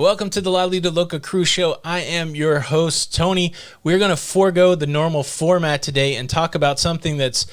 Welcome to the Lido Loca Cruise Show. I am your host, Tony. We're going to forego the normal format today and talk about something that's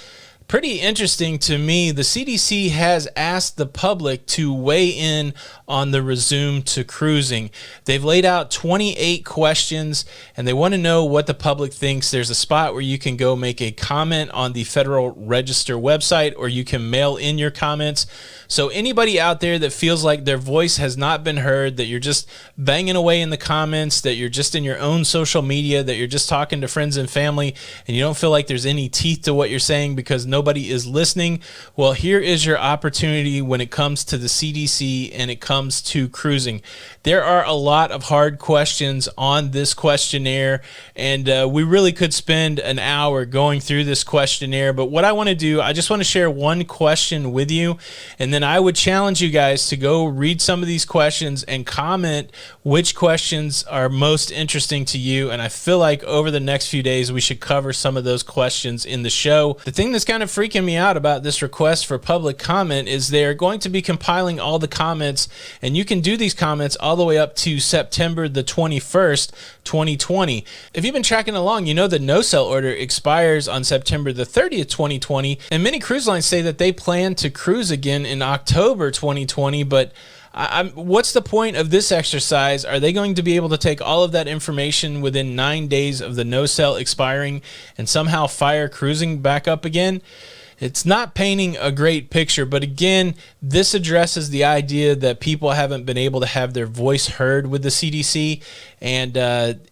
pretty interesting to me. The CDC has asked the public to weigh in on the resume to cruising. They've laid out 28 questions and they want to know what the public thinks. There's a spot where you can go make a comment on the Federal Register website, or you can mail in your comments. So anybody out there that feels like their voice has not been heard, that you're just banging away in the comments, that you're just in your own social media, that you're just talking to friends and family, and you don't feel like there's any teeth to what you're saying because nobody is listening, well, here is your opportunity when it comes to the CDC and it comes to cruising. There are a lot of hard questions on this questionnaire, and we really could spend an hour going through this questionnaire, but what I want to do, I just want to share one question with you, and then I would challenge you guys to go read some of these questions and comment which questions are most interesting to you. And I feel like over the next few days, we should cover some of those questions in the show. The thing that's kind of freaking me out about this request for public comment is they're going to be compiling all the comments, and you can do these comments all the way up to September the 21st, 2020. If you've been tracking along, you know the no-sell order expires on September the 30th, 2020, and many cruise lines say that they plan to cruise again in October 2020, but what's the point of this exercise? Are they going to be able to take all of that information within 9 days of the no-sell expiring and somehow fire cruising back up again? It's not painting a great picture, but again, this addresses the idea that people haven't been able to have their voice heard with the CDC. And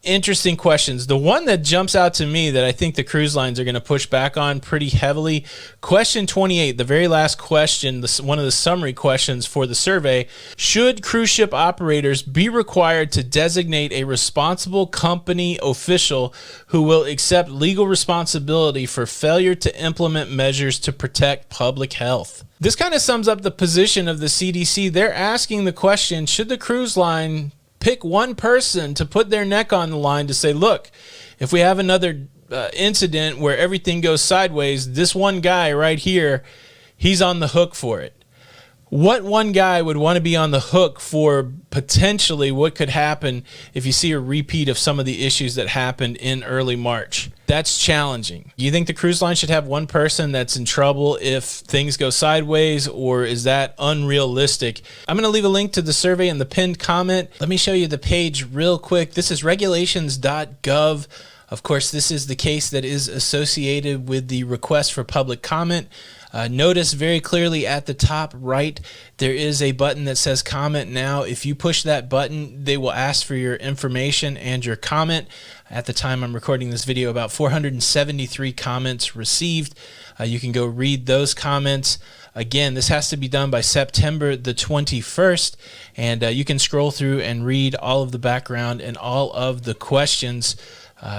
interesting questions. The one that jumps out to me that I think the cruise lines are going to push back on pretty heavily, question 28, the very last question, one of the summary questions for the survey: should cruise ship operators be required to designate a responsible company official who will accept legal responsibility for failure to implement measures to protect public health? This kind of sums up the position of the CDC. They're asking the question, should the cruise line pick one person to put their neck on the line to say, look, if we have another incident where everything goes sideways, this one guy right here, he's on the hook for it. What one guy would want to be on the hook for potentially what could happen if you see a repeat of some of the issues that happened in early March? That's challenging. You think the cruise line should have one person that's in trouble if things go sideways, or is that unrealistic? I'm going to leave a link to the survey in the pinned comment. Let me show you the page real quick. This is regulations.gov. Of course, this is the case that is associated with the request for public comment. Notice very clearly at the top right, there is a button that says comment now. If you push that button, they will ask for your information and your comment. At the time I'm recording this video, about 473 comments received. You can go read those comments. Again, this has to be done by September the 21st, and you can scroll through and read all of the background and all of the questions.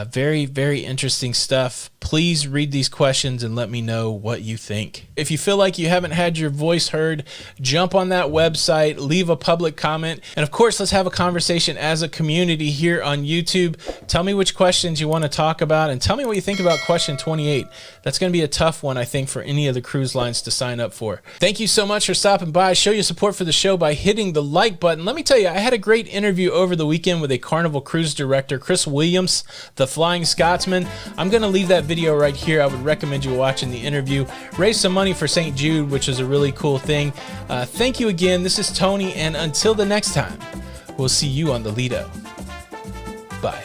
Very, very interesting stuff. Please read these questions and let me know what you think. If you feel like you haven't had your voice heard, jump on that website, leave a public comment, and of course, let's have a conversation as a community here on YouTube. Tell me which questions you want to talk about, and tell me what you think about question 28. That's going to be a tough one, I think, for any of the cruise lines to sign up for. Thank you so much for stopping by. Show your support for the show by hitting the like button. Let me tell you, I had a great interview over the weekend with a Carnival cruise director, Chris Williams, the Flying Scotsman. I'm going to leave that video right here. I would recommend you watching the interview. Raise some money for St. Jude, which is a really cool thing. Thank you again. This is Tony, and until the next time, we'll see you on the Lido. Bye.